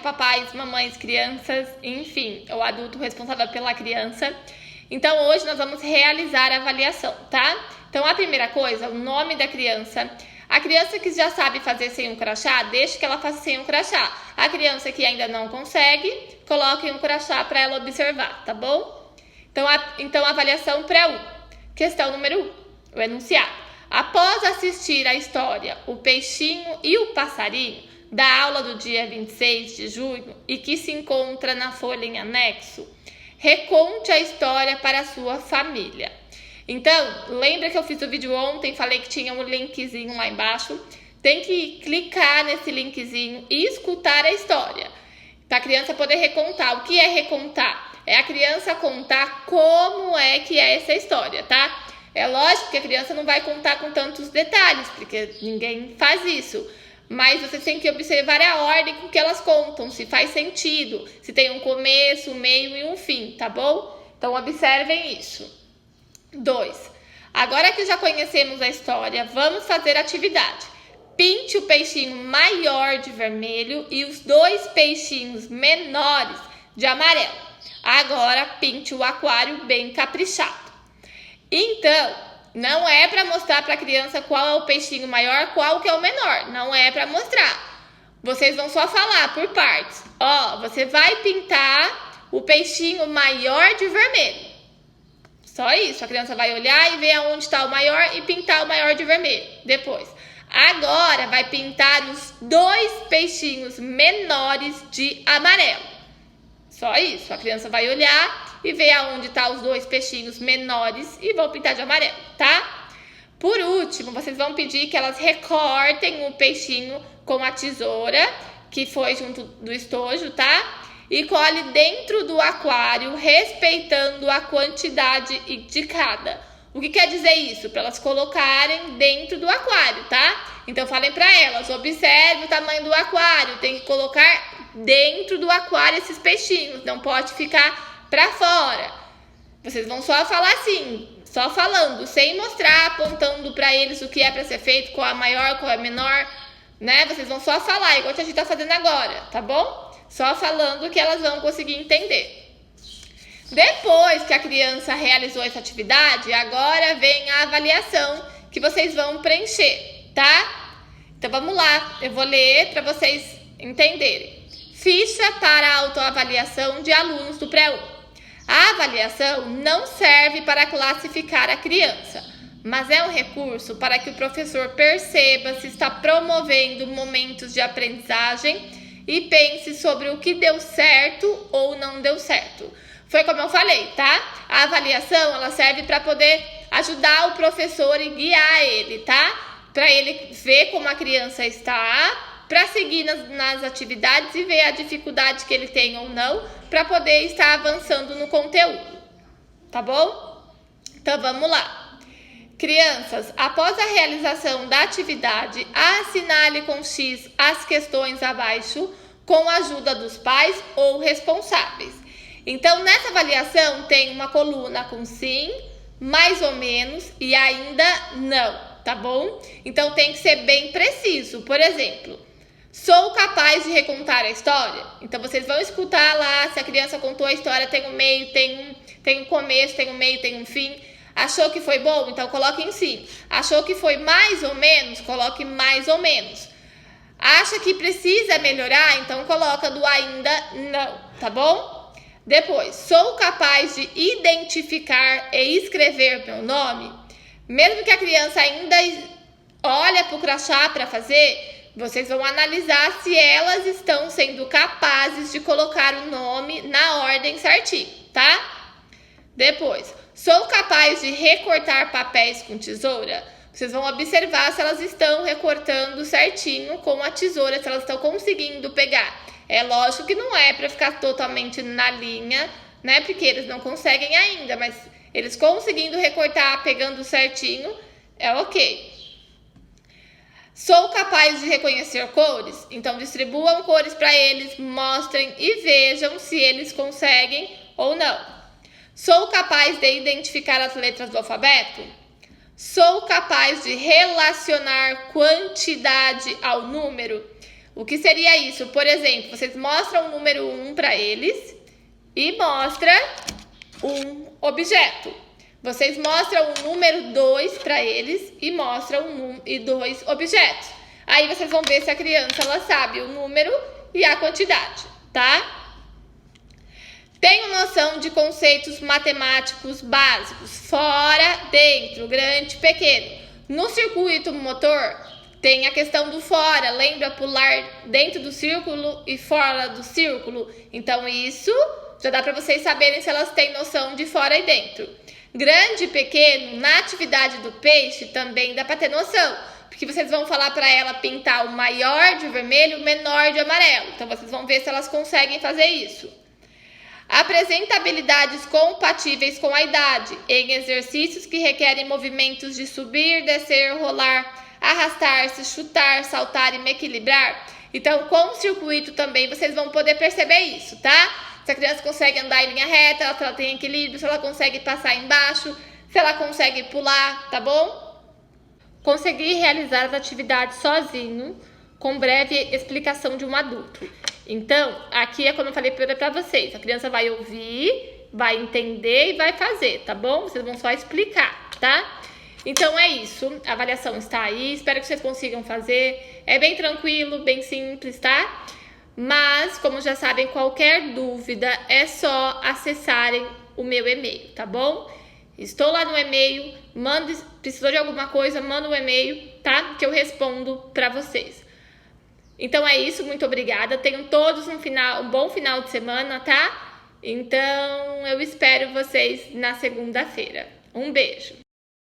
papais, mamães, crianças, enfim, o adulto responsável pela criança. Então, hoje nós vamos realizar a avaliação, tá? Então, a primeira coisa, o nome da criança. A criança que já sabe fazer sem um crachá, deixe que ela faça sem um crachá. A criança que ainda não consegue, coloque um crachá para ela observar, tá bom? Então, a avaliação pré-1. Questão número 1, o enunciado. Após assistir a história O Peixinho e o Passarinho, da aula do dia 26 de junho e que se encontra na folha em anexo, reconte a história para a sua família. Então, lembra que eu fiz o vídeo ontem, falei que tinha um linkzinho lá embaixo? Tem que clicar nesse linkzinho e escutar a história, para a criança poder recontar. O que é recontar? É a criança contar como é que é essa história, tá? É lógico que a criança não vai contar com tantos detalhes, porque ninguém faz isso. Mas você tem que observar a ordem com que elas contam, se faz sentido, se tem um começo, um meio e um fim, tá bom? Então, observem isso. 2. Agora que já conhecemos a história, vamos fazer a atividade. Pinte o peixinho maior de vermelho e os 2 peixinhos menores de amarelo. Agora, pinte o aquário bem caprichado. Então, não é para mostrar para a criança qual é o peixinho maior, qual que é o menor. Não é para mostrar. Vocês vão só falar por partes. Ó, você vai pintar o peixinho maior de vermelho. Só isso. A criança vai olhar e ver aonde está o maior e pintar o maior de vermelho. Depois, agora vai pintar os 2 peixinhos menores de amarelo. Só isso. A criança vai olhar e ver aonde estão os 2 peixinhos menores e vão pintar de amarelo, tá? Por último, vocês vão pedir que elas recortem o peixinho com a tesoura, que foi junto do estojo, tá? E colhe dentro do aquário, respeitando a quantidade de cada. O que quer dizer isso? Para elas colocarem dentro do aquário, tá? Então, falem para elas, observe o tamanho do aquário, tem que colocar dentro do aquário esses peixinhos, não pode ficar para fora. Vocês vão só falar assim, só falando, sem mostrar, apontando para eles o que é para ser feito, qual é a maior, qual é a menor, né? Vocês vão só falar, igual a gente tá fazendo agora, tá bom? Só falando que elas vão conseguir entender. Depois que a criança realizou essa atividade, agora vem a avaliação que vocês vão preencher, tá? Então vamos lá, eu vou ler para vocês entenderem. Ficha para autoavaliação de alunos do pré-1. A avaliação não serve para classificar a criança, mas é um recurso para que o professor perceba se está promovendo momentos de aprendizagem e pense sobre o que deu certo ou não deu certo. Foi como eu falei, tá? A avaliação, ela serve para poder ajudar o professor e guiar ele, tá? Para ele ver como a criança está, para seguir nas atividades e ver a dificuldade que ele tem ou não, para poder estar avançando no conteúdo. Tá bom? Então, vamos lá. Crianças, após a realização da atividade, assinale com X as questões abaixo com a ajuda dos pais ou responsáveis. Então, nessa avaliação tem uma coluna com sim, mais ou menos e ainda não, tá bom? Então, tem que ser bem preciso. Por exemplo, sou capaz de recontar a história? Então, vocês vão escutar lá se a criança contou a história, tem um meio, tem um começo, tem um meio, tem um fim. Achou que foi bom? Então coloque em sim. Achou que foi mais ou menos? Coloque mais ou menos. Acha que precisa melhorar? Então coloca do ainda não, tá bom? Depois, sou capaz de identificar e escrever meu nome? Mesmo que a criança ainda olha para o crachá para fazer, vocês vão analisar se elas estão sendo capazes de colocar o nome na ordem certinho, tá? Depois, sou capaz de recortar papéis com tesoura? Vocês vão observar se elas estão recortando certinho com a tesoura, se elas estão conseguindo pegar. É lógico que não é para ficar totalmente na linha, né? Porque eles não conseguem ainda, mas eles conseguindo recortar, pegando certinho, é ok. Sou capaz de reconhecer cores? Então, distribuam cores para eles, mostrem e vejam se eles conseguem ou não. Sou capaz de identificar as letras do alfabeto? Sou capaz de relacionar quantidade ao número? O que seria isso? Por exemplo, vocês mostram o número 1 para eles e mostra um objeto. Vocês mostram o número 2 para eles e mostram dois objetos. Aí vocês vão ver se a criança ela sabe o número e a quantidade, tá? Tenho noção de conceitos matemáticos básicos, fora, dentro, grande, pequeno. No circuito motor, tem a questão do fora, lembra pular dentro do círculo e fora do círculo? Então isso já dá para vocês saberem se elas têm noção de fora e dentro. Grande e pequeno, na atividade do peixe também dá para ter noção, porque vocês vão falar para ela pintar o maior de vermelho, o menor de amarelo. Então vocês vão ver se elas conseguem fazer isso. Apresenta habilidades compatíveis com a idade, em exercícios que requerem movimentos de subir, descer, rolar, arrastar-se, chutar, saltar e me equilibrar. Então, com o circuito também vocês vão poder perceber isso, tá? Se a criança consegue andar em linha reta, se ela tem equilíbrio, se ela consegue passar embaixo, se ela consegue pular, tá bom? Conseguir realizar as atividades sozinho, com breve explicação de um adulto. Então, aqui é como eu falei para vocês, a criança vai ouvir, vai entender e vai fazer, tá bom? Vocês vão só explicar, tá? Então é isso, a avaliação está aí, espero que vocês consigam fazer, é bem tranquilo, bem simples, tá? Mas, como já sabem, qualquer dúvida é só acessarem o meu e-mail, tá bom? Estou lá no e-mail, precisou de alguma coisa, manda um e-mail, tá? Que eu respondo para vocês. Então é isso, muito obrigada. Tenham todos um bom final de semana, tá? Então eu espero vocês na segunda-feira. Um beijo!